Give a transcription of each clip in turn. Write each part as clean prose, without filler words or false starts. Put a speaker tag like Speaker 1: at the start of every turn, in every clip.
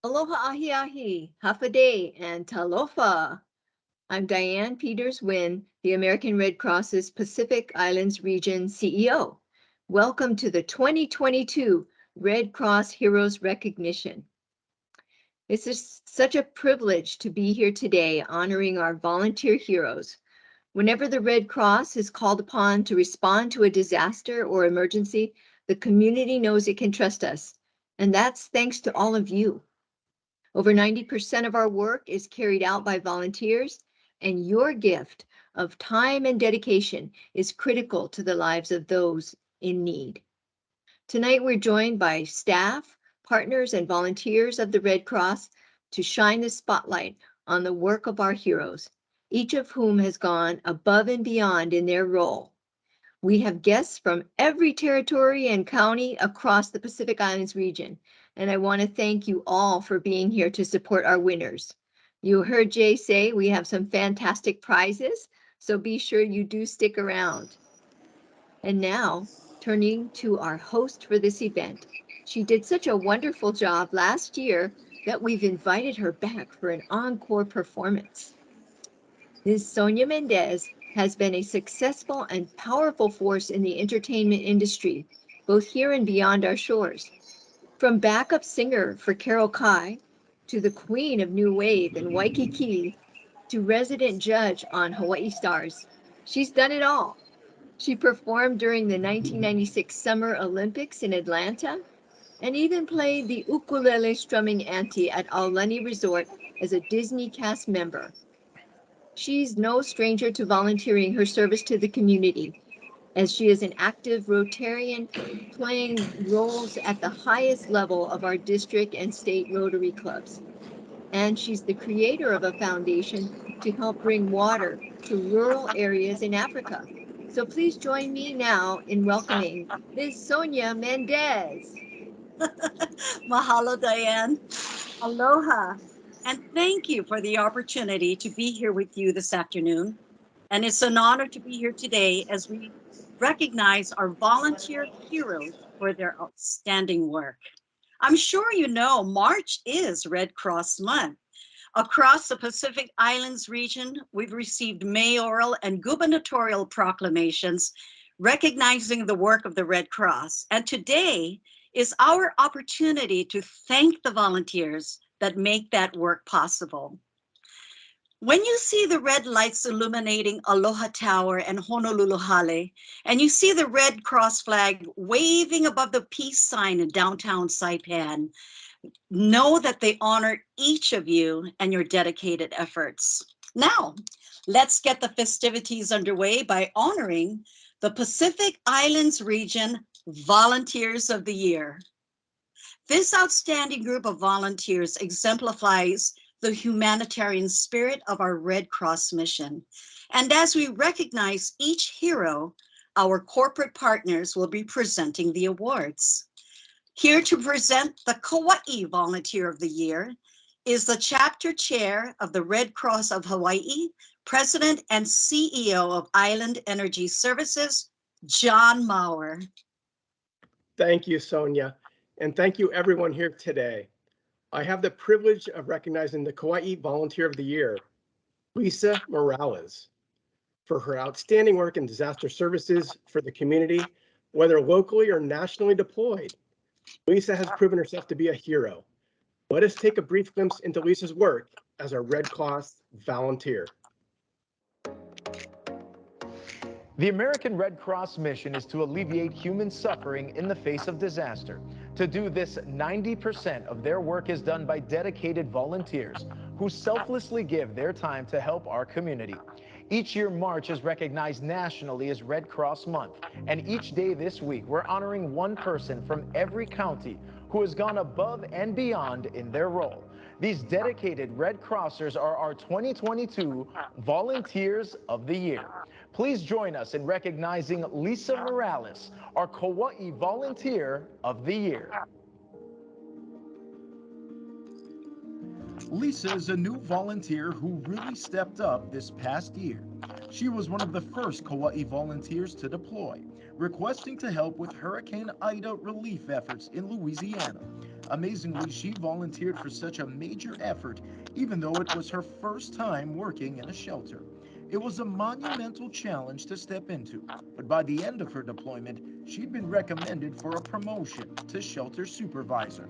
Speaker 1: Aloha ahi ahi, hafaday, and talofa. I'm Diane Peters Wynn, the American Red Cross's Pacific Islands Region CEO. Welcome to the 2022 Red Cross Heroes Recognition. It's such a privilege to be here today honoring our volunteer heroes. Whenever the Red Cross is called upon to respond to a disaster or emergency, the community knows it can trust us. And that's thanks to all of you. Over 90% of our work is carried out by volunteers, and your gift of time and dedication is critical to the lives of those in need. Tonight, we're joined by staff, partners, and volunteers of the Red Cross to shine the spotlight on the work of our heroes, each of whom has gone above and beyond in their role. We have guests from every territory and county across the Pacific Islands region, and I want to thank you all for being here to support our winners. You heard Jay say we have some fantastic prizes, so be sure you do stick around. And now, turning to our host for this event. She did such a wonderful job last year that we've invited her back for an encore performance. Ms. Sonia Mendez has been a successful and powerful force in the entertainment industry, both here and beyond our shores. From backup singer for Carol Kai, to the queen of New Wave in Waikiki, to resident judge on Hawaii Stars, she's done it all. She performed during the 1996 Summer Olympics in Atlanta and even played the ukulele strumming auntie at Aulani Resort as a Disney cast member. She's no stranger to volunteering her service to the community, as she is an active Rotarian playing roles at the highest level of our district and state Rotary clubs. And she's the creator of a foundation to help bring water to rural areas in Africa. So please join me now in welcoming Ms. Sonia Mendez.
Speaker 2: Mahalo, Diane. Aloha. And thank you for the opportunity to be here with you this afternoon. And it's an honor to be here today as we recognize our volunteer heroes for their outstanding work. I'm sure you know March is Red Cross Month. Across the Pacific Islands region, we've received mayoral and gubernatorial proclamations recognizing the work of the Red Cross. And today is our opportunity to thank the volunteers that make that work possible. When you see the red lights illuminating Aloha Tower and Honolulu Hale, and you see the Red Cross flag waving above the peace sign in downtown Saipan, know that they honor each of you and your dedicated efforts. Now, let's get the festivities underway by honoring the Pacific Islands Region Volunteers of the Year. This outstanding group of volunteers exemplifies the humanitarian spirit of our Red Cross mission. And as we recognize each hero, our corporate partners will be presenting the awards. Here to present the Kauai Volunteer of the Year is the chapter chair of the Red Cross of Hawaii, president and CEO of Island Energy Services, John Maurer.
Speaker 3: Thank you, Sonia, and thank you everyone here today. I have the privilege of recognizing the Kauai Volunteer of the Year, Lisa Morales, for her outstanding work in disaster services for the community, whether locally or nationally deployed. Lisa has proven herself to be a hero. Let us take a brief glimpse into Lisa's work as a Red Cross volunteer.
Speaker 4: The American Red Cross mission is to alleviate human suffering in the face of disaster. To do this, 90% of their work is done by dedicated volunteers who selflessly give their time to help our community. Each year, March is recognized nationally as Red Cross Month, and each day this week, we're honoring one person from every county who has gone above and beyond in their role. These dedicated Red Crossers are our 2022 Volunteers of the Year. Please join us in recognizing Lisa Morales, our Kauai Volunteer of the Year.
Speaker 5: Lisa is a new volunteer who really stepped up this past year. She was one of the first Kauai volunteers to deploy, requesting to help with Hurricane Ida relief efforts in Louisiana. Amazingly, she volunteered for such a major effort, even though it was her first time working in a shelter. It was a monumental challenge to step into, but by the end of her deployment, she'd been recommended for a promotion to shelter supervisor.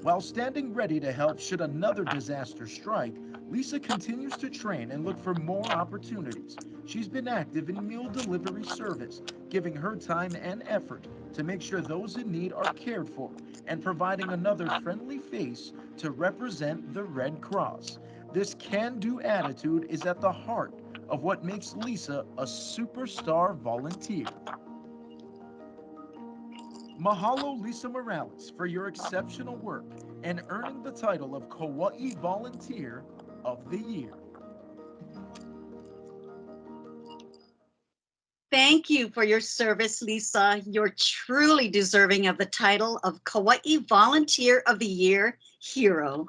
Speaker 5: While standing ready to help should another disaster strike, Lisa continues to train and look for more opportunities. She's been active in meal delivery service, giving her time and effort to make sure those in need are cared for and providing another friendly face to represent the Red Cross. This can-do attitude is at the heart of what makes Lisa a superstar volunteer. Mahalo, Lisa Morales, for your exceptional work and earning the title of Kauai Volunteer of the Year.
Speaker 2: Thank you for your service, Lisa. You're truly deserving of the title of Kauai Volunteer of the Year hero.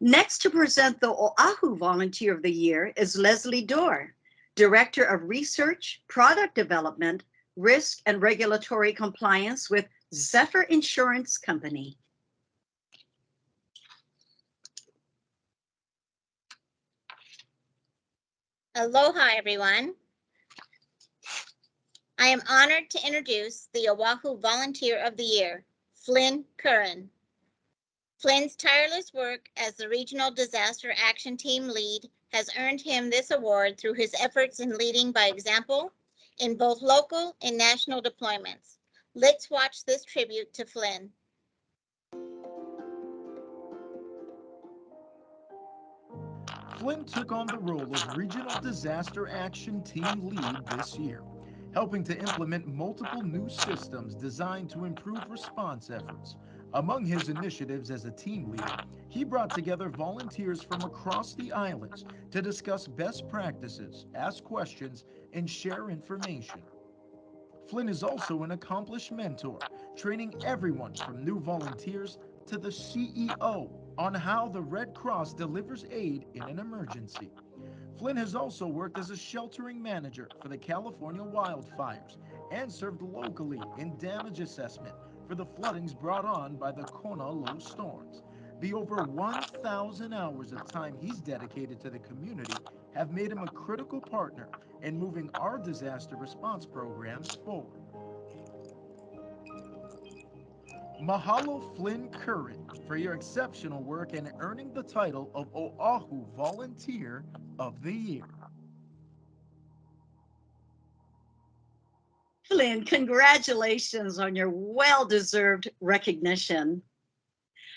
Speaker 2: Next to present the Oahu Volunteer of the Year is Leslie Dorr, Director of Research, Product Development, Risk and Regulatory Compliance with Zephyr Insurance Company.
Speaker 6: Aloha, everyone. I am honored to introduce the Oahu Volunteer of the Year, Flynn Curran. Flynn's tireless work as the Regional Disaster Action Team lead has earned him this award through his efforts in leading by example in both local and national deployments. Let's watch this tribute to Flynn.
Speaker 5: Flynn took on the role of Regional Disaster Action Team Lead this year, helping to implement multiple new systems designed to improve response efforts. Among his initiatives as a team leader, he brought together volunteers from across the islands to discuss best practices, ask questions, and share information. Flynn is also an accomplished mentor, training everyone from new volunteers to the CEO on how the Red Cross delivers aid in an emergency. Flynn has also worked as a sheltering manager for the California wildfires and served locally in damage assessment for the floodings brought on by the Kona low storms. The over 1,000 hours of time he's dedicated to the community have made him a critical partner in moving our disaster response programs forward. Mahalo, Flynn Curran, for your exceptional work in earning the title of Oahu Volunteer of the Year.
Speaker 2: Flynn, congratulations on your well-deserved recognition.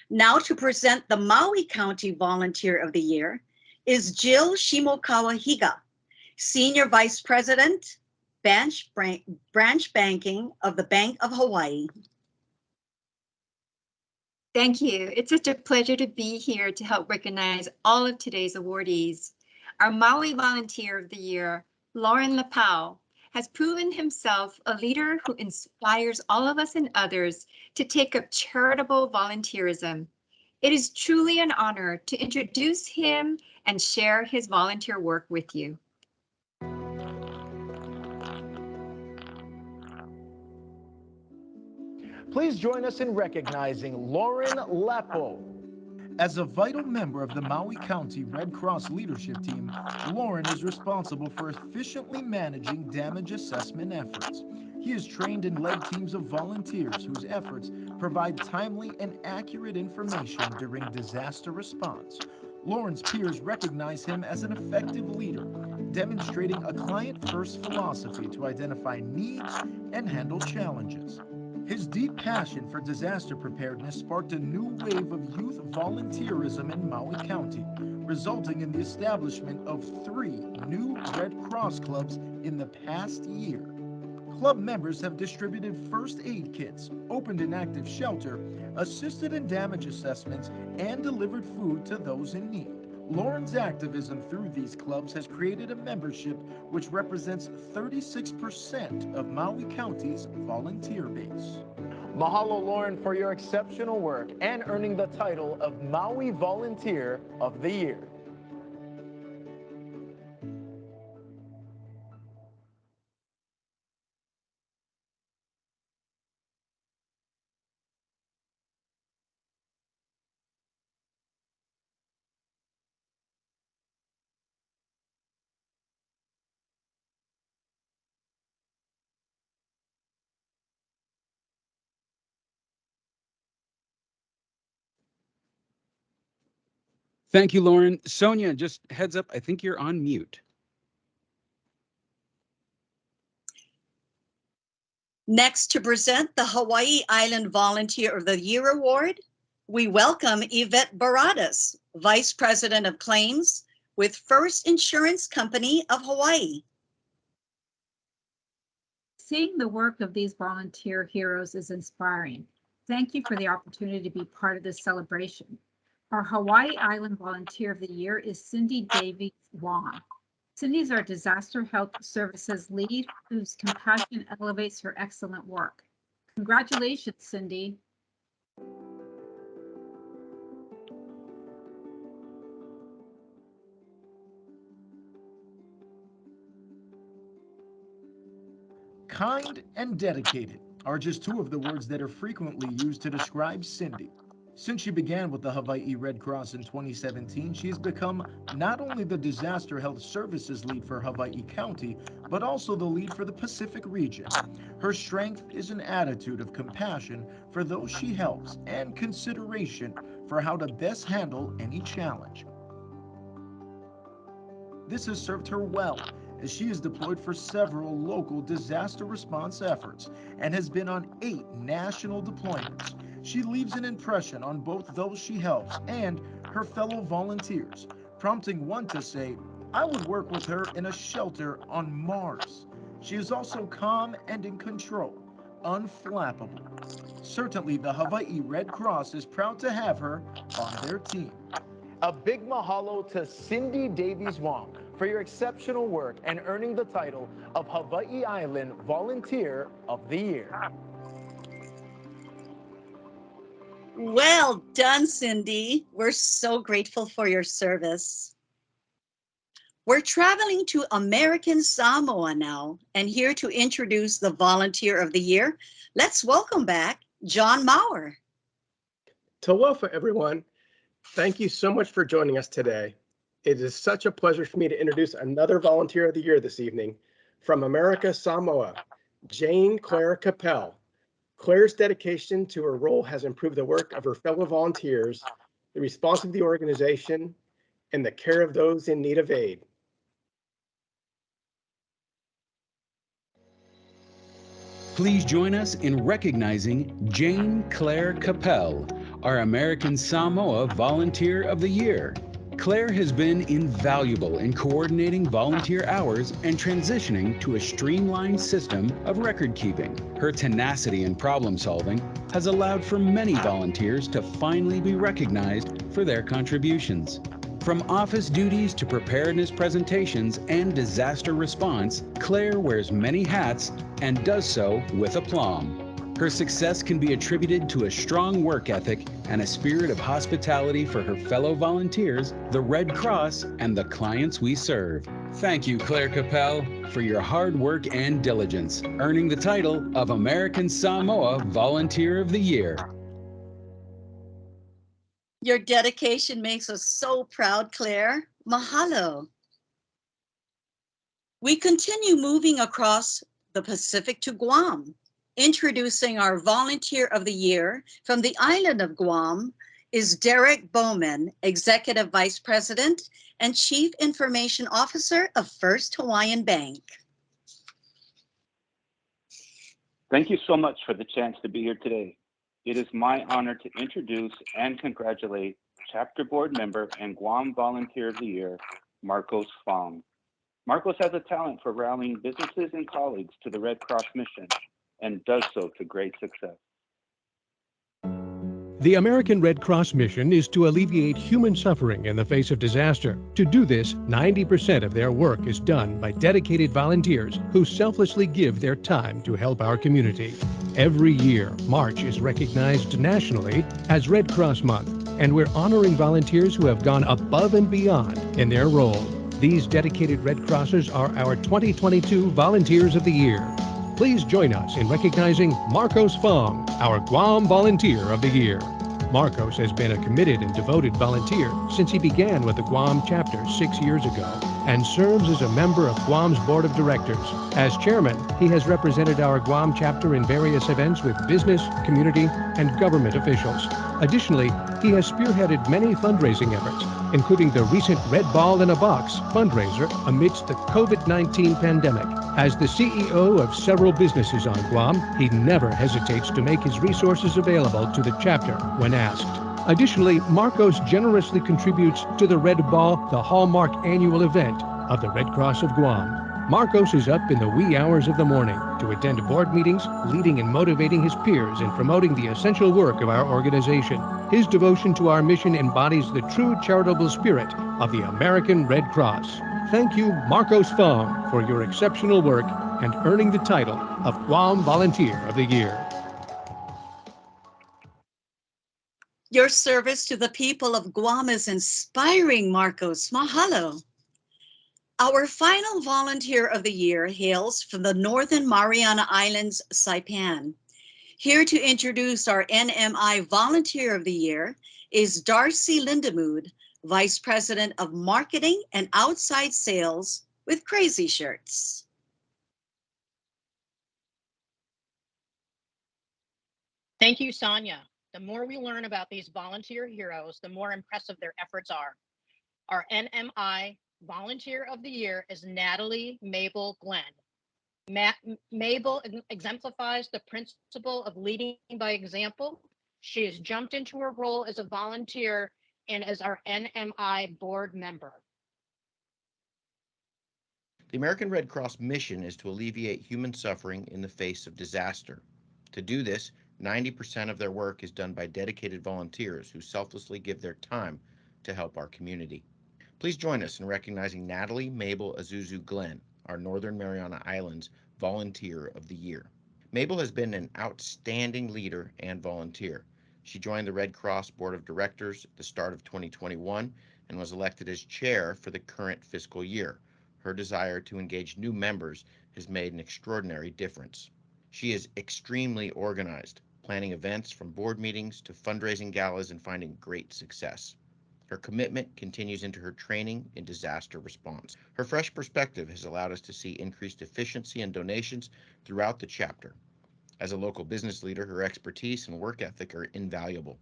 Speaker 2: Now to present the Maui County Volunteer of the Year is Jill Shimokawa Higa, Senior Vice President, Branch Banking of the Bank of Hawaii.
Speaker 7: Thank you. It's such a pleasure to be here to help recognize all of today's awardees. Our Maui Volunteer of the Year, Lauren Lapau, has proven himself a leader who inspires all of us and others to take up charitable volunteerism. It is truly an honor to introduce him and share his volunteer work with you.
Speaker 4: Please join us in recognizing Lauren Lapo.
Speaker 5: As a vital member of the Maui County Red Cross leadership team, Lauren is responsible for efficiently managing damage assessment efforts. He has trained and led teams of volunteers whose efforts provide timely and accurate information during disaster response. Lauren's peers recognize him as an effective leader, demonstrating a client-first philosophy to identify needs and handle challenges. His deep passion for disaster preparedness sparked a new wave of youth volunteerism in Maui County, resulting in the establishment of 3 new Red Cross clubs in the past year. Club members have distributed first aid kits, opened an active shelter, assisted in damage assessments, and delivered food to those in need. Lauren's activism through these clubs has created a membership which represents 36% of Maui County's volunteer base.
Speaker 4: Mahalo, Lauren, for your exceptional work and earning the title of Maui Volunteer of the Year.
Speaker 8: Thank you, Lauren. Sonia, just heads up, I think you're on mute.
Speaker 2: Next, to present the Hawaii Island Volunteer of the Year Award, we welcome Yvette Baradas, Vice President of Claims with First Insurance Company of Hawaii.
Speaker 9: Seeing the work of these volunteer heroes is inspiring. Thank you for the opportunity to be part of this celebration. Our Hawaii Island Volunteer of the Year is Cindy Davies Wong. Cindy is our Disaster Health Services lead, whose compassion elevates her excellent work. Congratulations, Cindy.
Speaker 5: Kind and dedicated are just two of the words that are frequently used to describe Cindy. Since she began with the Hawaii Red Cross in 2017, she has become not only the Disaster Health Services lead for Hawaii County, but also the lead for the Pacific region. Her strength is an attitude of compassion for those she helps and consideration for how to best handle any challenge. This has served her well, as she is deployed for several local disaster response efforts and has been on 8 national deployments. She leaves an impression on both those she helps and her fellow volunteers, prompting one to say, "I would work with her in a shelter on Mars." She is also calm and in control, unflappable. Certainly, the Hawaii Red Cross is proud to have her on their team.
Speaker 4: A big mahalo to Cindy Davies Wong for your exceptional work and earning the title of Hawaii Island Volunteer of the Year.
Speaker 2: Well done, Cindy. We're so grateful for your service. We're traveling to American Samoa now, and here to introduce the Volunteer of the Year, let's welcome back John Maurer.
Speaker 3: Talofa, everyone. Thank you so much for joining us today. It is such a pleasure for me to introduce another Volunteer of the Year this evening from America Samoa, Jane Claire Capel. Claire's dedication to her role has improved the work of her fellow volunteers, the response of the organization, and the care of those in need of aid.
Speaker 8: Please join us in recognizing Jane Claire Capel, our American Samoa Volunteer of the Year. Claire has been invaluable in coordinating volunteer hours and transitioning to a streamlined system of record keeping. Her tenacity in problem solving has allowed for many volunteers to finally be recognized for their contributions. From office duties to preparedness presentations and disaster response, Claire wears many hats and does so with aplomb. Her success can be attributed to a strong work ethic and a spirit of hospitality for her fellow volunteers, the Red Cross, and the clients we serve. Thank you, Claire Capel, for your hard work and diligence, earning the title of American Samoa Volunteer of the Year.
Speaker 2: Your dedication makes us so proud, Claire. Mahalo. We continue moving across the Pacific to Guam. Introducing our Volunteer of the Year from the island of Guam is Derek Bowman, Executive Vice President and Chief Information Officer of First Hawaiian Bank.
Speaker 10: Thank you so much for the chance to be here today. It is my honor to introduce and congratulate Chapter Board Member and Guam Volunteer of the Year, Marcos Fong. Marcos has a talent for rallying businesses and colleagues to the Red Cross mission, and does so to great success.
Speaker 11: The American Red Cross mission is to alleviate human suffering in the face of disaster. To do this, 90% of their work is done by dedicated volunteers who selflessly give their time to help our community. Every year, March is recognized nationally as Red Cross Month, and we're honoring volunteers who have gone above and beyond in their role. These dedicated Red Crossers are our 2022 Volunteers of the Year. Please join us in recognizing Marcos Fong, our Guam Volunteer of the Year. Marcos has been a committed and devoted volunteer since he began with the Guam chapter 6 years ago and serves as a member of Guam's Board of Directors. As chairman, he has represented our Guam chapter in various events with business, community, and government officials. Additionally, he has spearheaded many fundraising efforts, including the recent Red Ball in a Box fundraiser amidst the COVID-19 pandemic. As the CEO of several businesses on Guam, he never hesitates to make his resources available to the chapter when asked. Additionally, Marcos generously contributes to the Red Ball, the hallmark annual event of the Red Cross of Guam. Marcos is up in the wee hours of the morning to attend board meetings, leading and motivating his peers in promoting the essential work of our organization. His devotion to our mission embodies the true charitable spirit of the American Red Cross. Thank you, Marcos Fong, for your exceptional work and earning the title of Guam Volunteer of the Year.
Speaker 2: Your service to the people of Guam is inspiring, Marcos. Mahalo. Our final volunteer of the year hails from the Northern Mariana Islands, Saipan. Here to introduce our NMI Volunteer of the Year is Darcy Lindemood, Vice President of Marketing and Outside Sales with Crazy Shirts.
Speaker 12: Thank you, Sonia. The more we learn about these volunteer heroes, the more impressive their efforts are. Our NMI Volunteer of the Year is Natalie Mabel Glenn. Mabel exemplifies the principle of leading by example. She has jumped into her role as a volunteer and as our NMI board member.
Speaker 13: The American Red Cross mission is to alleviate human suffering in the face of disaster. To do this, 90% of their work is done by dedicated volunteers who selflessly give their time to help our community. Please join us in recognizing Natalie Mabel Azuzu Glenn, our Northern Mariana Islands Volunteer of the Year. Mabel has been an outstanding leader and volunteer. She joined the Red Cross Board of Directors at the start of 2021 and was elected as chair for the current fiscal year. Her desire to engage new members has made an extraordinary difference. She is extremely organized, planning events from board meetings to fundraising galas and finding great success. Her commitment continues into her training in disaster response. Her fresh perspective has allowed us to see increased efficiency and donations throughout the chapter. As a local business leader, her expertise and work ethic are invaluable.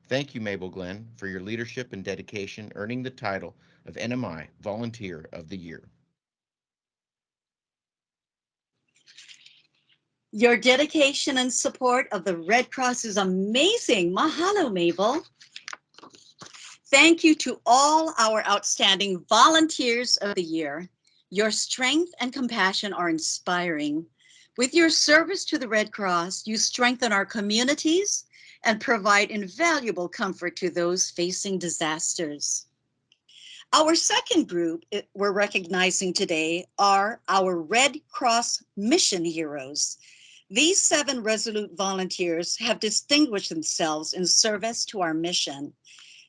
Speaker 13: Thank you, Mabel Glenn, for your leadership and dedication, earning the title of NMI Volunteer of the Year.
Speaker 2: Your dedication and support of the Red Cross is amazing. Mahalo, Mabel. Thank you to all our outstanding volunteers of the year. Your strength and compassion are inspiring. With your service to the Red Cross, you strengthen our communities and provide invaluable comfort to those facing disasters. Our second group we're recognizing today are our Red Cross mission heroes. These 7 resolute volunteers have distinguished themselves in service to our mission.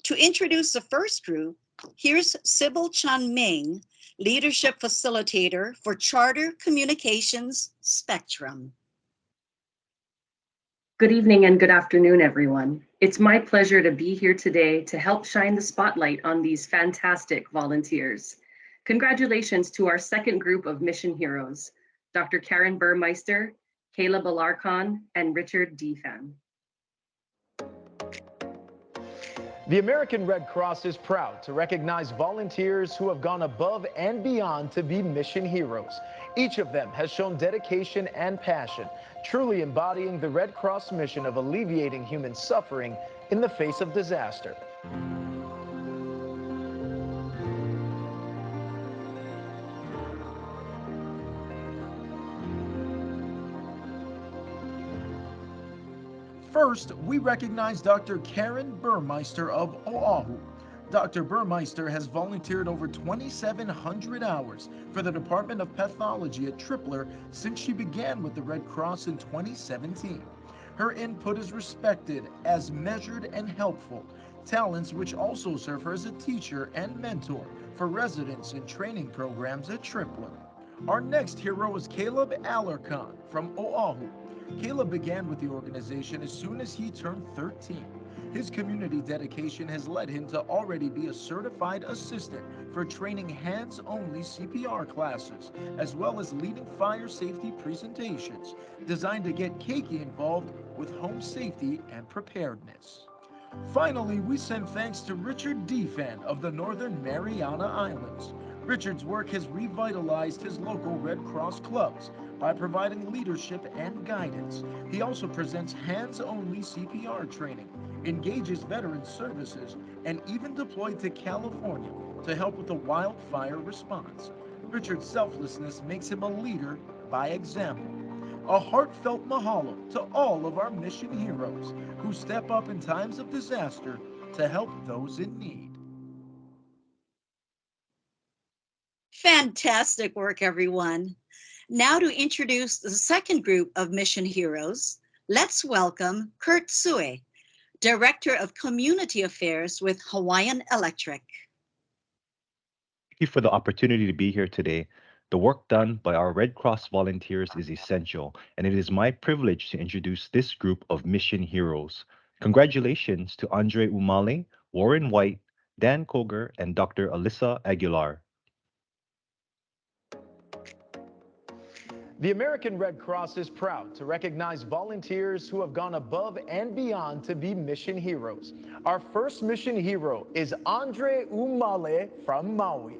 Speaker 2: To introduce the first group, here's Sybil Chan Ming, Leadership Facilitator for Charter Communications Spectrum.
Speaker 14: Good evening and good afternoon, everyone. It's my pleasure to be here today to help shine the spotlight on these fantastic volunteers. Congratulations to our second group of mission heroes, Dr. Karen Burmeister, Caleb Alarcon, and Richard Defan.
Speaker 4: The American Red Cross is proud to recognize volunteers who have gone above and beyond to be mission heroes. Each of them has shown dedication and passion, truly embodying the Red Cross mission of alleviating human suffering in the face of disaster.
Speaker 5: First, we recognize Dr. Karen Burmeister of Oahu. Dr. Burmeister has volunteered over 2,700 hours for the Department of Pathology at Tripler since she began with the Red Cross in 2017. Her input is respected as measured and helpful, talents which also serve her as a teacher and mentor for residents in training programs at Tripler. Our next hero is Caleb Alarcon from Oahu. Caleb began with the organization as soon as he turned 13. His community dedication has led him to already be a certified assistant for training hands-only CPR classes, as well as leading fire safety presentations designed to get Keiki involved with home safety and preparedness. Finally, we send thanks to Richard Defan of the Northern Mariana Islands. Richard's work has revitalized his local Red Cross clubs by providing leadership and guidance. He also presents hands-only CPR training, engages veteran services, and even deployed to California to help with the wildfire response. Richard's selflessness makes him a leader by example. A heartfelt mahalo to all of our mission heroes who step up in times of disaster to help those in need.
Speaker 2: Fantastic work, everyone. Now to introduce the second group of mission heroes, let's welcome Kurt Sue, Director of Community Affairs with Hawaiian Electric.
Speaker 15: Thank you for the opportunity to be here today. The work done by our Red Cross volunteers is essential, and it is my privilege to introduce this group of mission heroes. Congratulations to Andre Umale, Warren White, Dan Koger, and Dr. Alyssa Aguilar.
Speaker 4: The American Red Cross is proud to recognize volunteers who have gone above and beyond to be mission heroes. Our first mission hero is Andre Umale from Maui.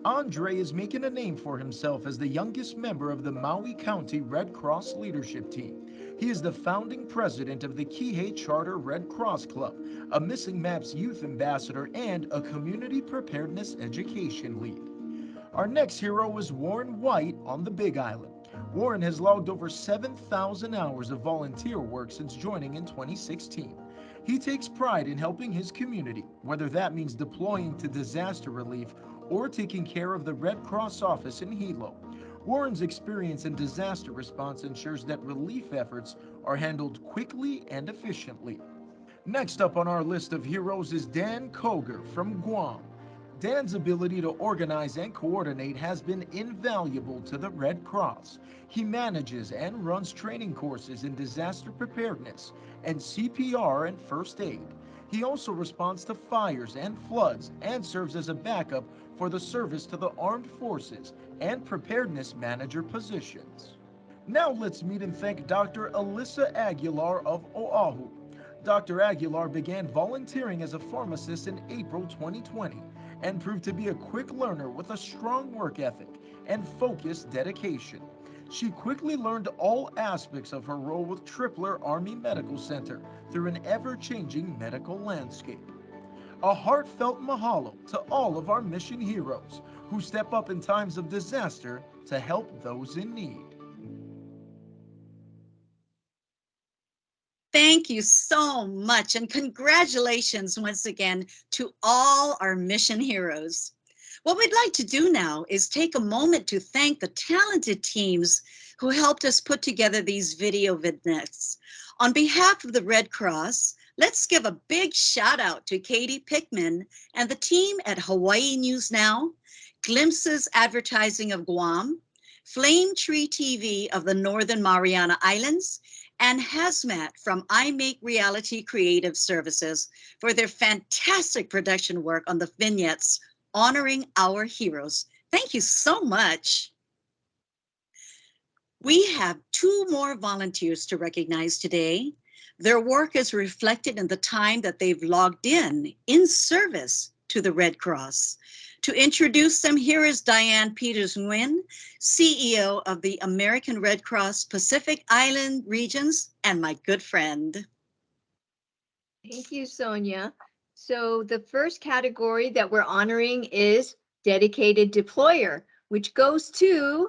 Speaker 5: Andre is making a name for himself as the youngest member of the Maui County Red Cross leadership team. He is the founding president of the Kihei Charter Red Cross Club, a Missing Maps youth ambassador, and a community preparedness education lead. Our next hero is Warren White on the Big Island. Warren has logged over 7,000 hours of volunteer work since joining in 2016. He takes pride in helping his community, whether that means deploying to disaster relief or taking care of the Red Cross office in Hilo. Warren's experience in disaster response ensures that relief efforts are handled quickly and efficiently. Next up on our list of heroes is Dan Koger from Guam. Dan's ability to organize and coordinate has been invaluable to the Red Cross. He manages and runs training courses in disaster preparedness and CPR and first aid. He also responds to fires and floods and serves as a backup for the service to the armed forces and preparedness manager positions. Now let's meet and thank Dr. Alyssa Aguilar of Oahu. Dr. Aguilar began volunteering as a pharmacist in April 2020 and proved to be a quick learner with a strong work ethic and focused dedication. She quickly learned all aspects of her role with Tripler Army Medical Center through an ever-changing medical landscape. A heartfelt mahalo to all of our mission heroes who step up in times of disaster to help those in need.
Speaker 2: Thank you so much, and congratulations once again to all our mission heroes. What we'd like to do now is take a moment to thank the talented teams who helped us put together these video vignettes. On behalf of the Red Cross, let's give a big shout out to Katie Pickman and the team at Hawaii News Now, Glimpses Advertising of Guam, Flame Tree TV of the Northern Mariana Islands, and Hazmat from I Make Reality Creative Services for their fantastic production work on the vignettes honoring our heroes. Thank you so much. We have 2 more volunteers to recognize today. Their work is reflected in the time that they've logged in service to the Red Cross. To introduce them, here is Diane Peters-Nguyen, CEO of the American Red Cross Pacific Island Regions, and my good friend.
Speaker 1: Thank you, Sonia. So the first category that we're honoring is Dedicated Deployer, which goes to,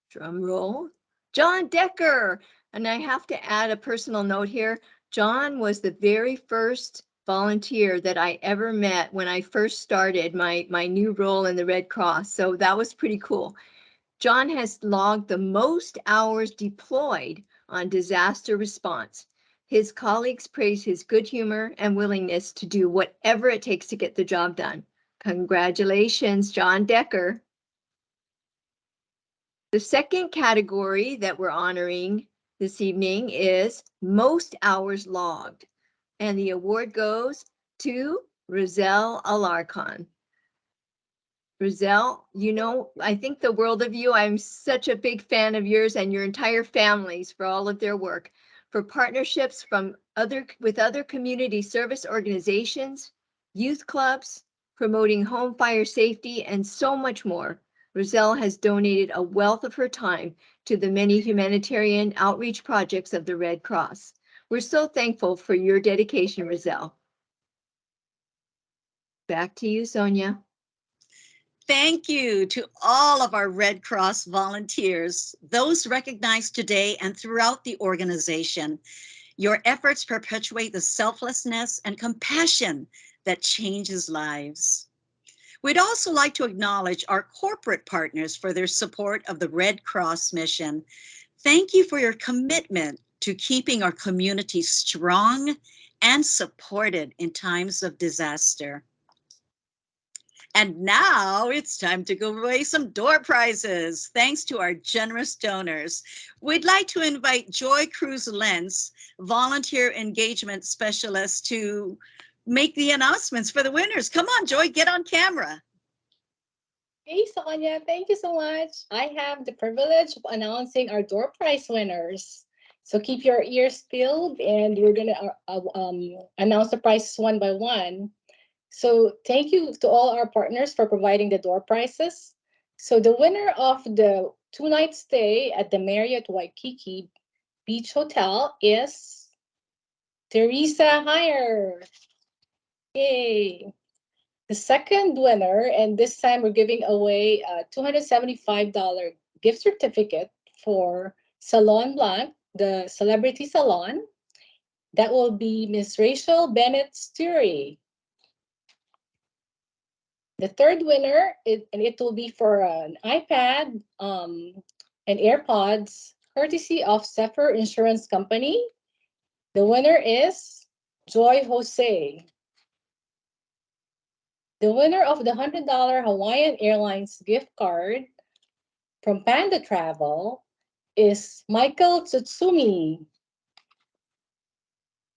Speaker 1: drum roll, John Decker. And I have to add a personal note here. John was the very first volunteer that I ever met when I first started my new role in the Red Cross. So that was pretty cool. John has logged the most hours deployed on disaster response. His colleagues praise his good humor and willingness to do whatever it takes to get the job done. Congratulations, John Decker. The second category that we're honoring this evening is most hours logged. And the award goes to Roselle Alarcon. Roselle, you know, I think the world of you. I'm such a big fan of yours and your entire families for all of their work, for partnerships from with other community service organizations, youth clubs, promoting home fire safety, and so much more. Roselle has donated a wealth of her time to the many humanitarian outreach projects of the Red Cross. We're so thankful for your dedication, Roselle. Back to you, Sonia.
Speaker 2: Thank you to all of our Red Cross volunteers, those recognized today and throughout the organization. Your efforts perpetuate the selflessness and compassion that changes lives. We'd also like to acknowledge our corporate partners for their support of the Red Cross mission. Thank you for your commitment to keeping our community strong and supported in times of disaster. And now it's time to give away some door prizes, thanks to our generous donors. We'd like to invite Joy Cruz Lentz, Volunteer Engagement Specialist, to make the announcements for the winners. Come on, Joy, get on camera.
Speaker 16: Hey, Sonia, thank you so much. I have the privilege of announcing our door prize winners. So keep your ears peeled, and we're going to announce the prizes one by one. So thank you to all our partners for providing the door prizes. So the winner of the 2-night stay at the Marriott Waikiki Beach Hotel is Teresa Heyer. Yay. The second winner, and this time we're giving away a $275 gift certificate for Salon Blanc, the celebrity salon. That will be Miss Rachel Bennett Sturry. The third winner, and it will be for an iPad and AirPods, courtesy of Zephyr Insurance Company. The winner is Joy Jose. The winner of the $100 Hawaiian Airlines gift card from Panda Travel is Michael Tsutsumi.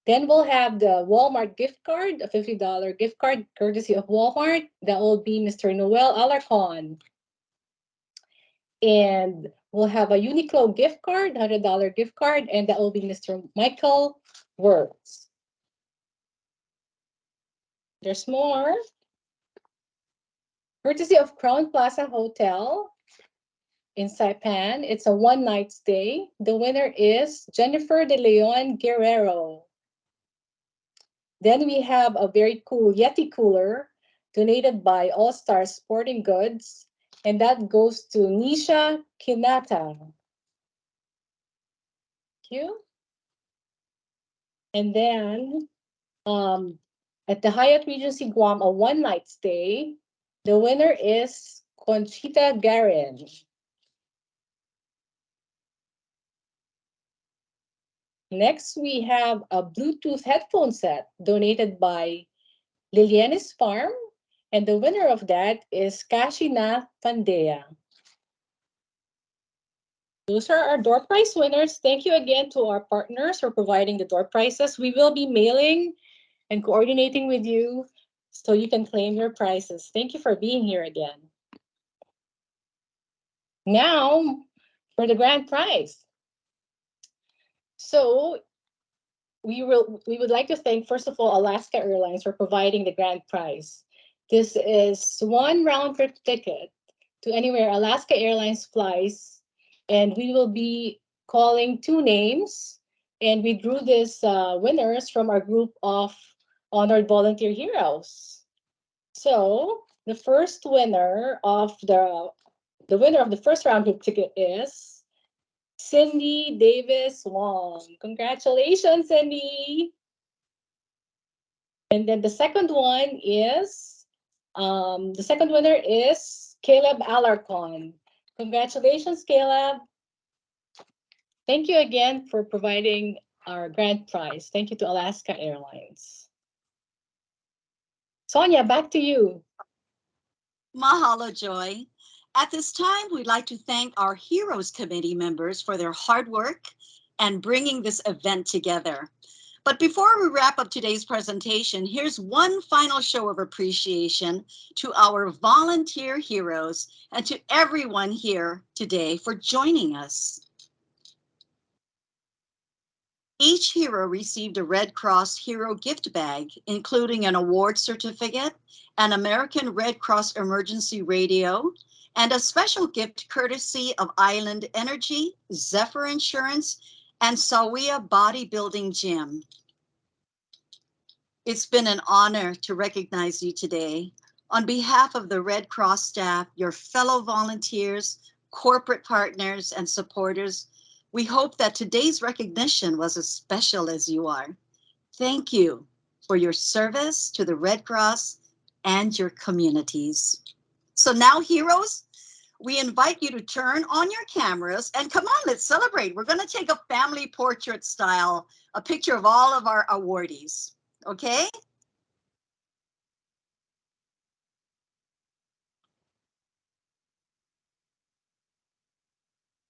Speaker 16: Then we'll have the Walmart gift card, a $50 gift card courtesy of Walmart. That will be Mr. Noel Alarcon. And we'll have a Uniqlo gift card, $100 gift card, and that will be Mr. Michael Wirtz. There's more. Courtesy of Crown Plaza Hotel in Saipan. It's a 1-night stay. The winner is Jennifer De Leon Guerrero. Then we have a very cool Yeti cooler donated by All Star Sporting Goods, and that goes to Nisha Kinata. Thank you. And then at the Hyatt Regency Guam, a 1-night stay, the winner is Conchita Garin. Next, we have a Bluetooth headphone set donated by Lilianis Farm, and the winner of that is Kashina Pandea. Those are our door prize winners. Thank you again to our partners for providing the door prizes. We will be mailing and coordinating with you so you can claim your prizes. Thank you for being here again. Now, for the grand prize. So we would like to thank, first of all, Alaska Airlines for providing the grand prize. This is 1 round-trip ticket to anywhere Alaska Airlines flies, and we will be calling 2 names, and we drew these winners from our group of honored volunteer heroes. So the first winner of the winner of the first round-trip ticket is Cindy Davis Wong. Congratulations, Cindy. And then the second one is, the second winner is Caleb Alarcon. Congratulations, Caleb. Thank you again for providing our grand prize. Thank you to Alaska Airlines. Sonia, back to you.
Speaker 2: Mahalo, Joy. At this time, we'd like to thank our Heroes Committee members for their hard work and bringing this event together. But before we wrap up today's presentation, here's one final show of appreciation to our volunteer heroes and to everyone here today for joining us. Each hero received a Red Cross Hero gift bag, including an award certificate, an American Red Cross emergency radio, and a special gift courtesy of Island Energy, Zephyr Insurance, and Sawia Bodybuilding Gym. It's been an honor to recognize you today. On behalf of the Red Cross staff, your fellow volunteers, corporate partners, and supporters, we hope that today's recognition was as special as you are. Thank you for your service to the Red Cross and your communities. So now, heroes, we invite you to turn on your cameras and come on, let's celebrate. We're going to take a family portrait style, a picture of all of our awardees. Okay?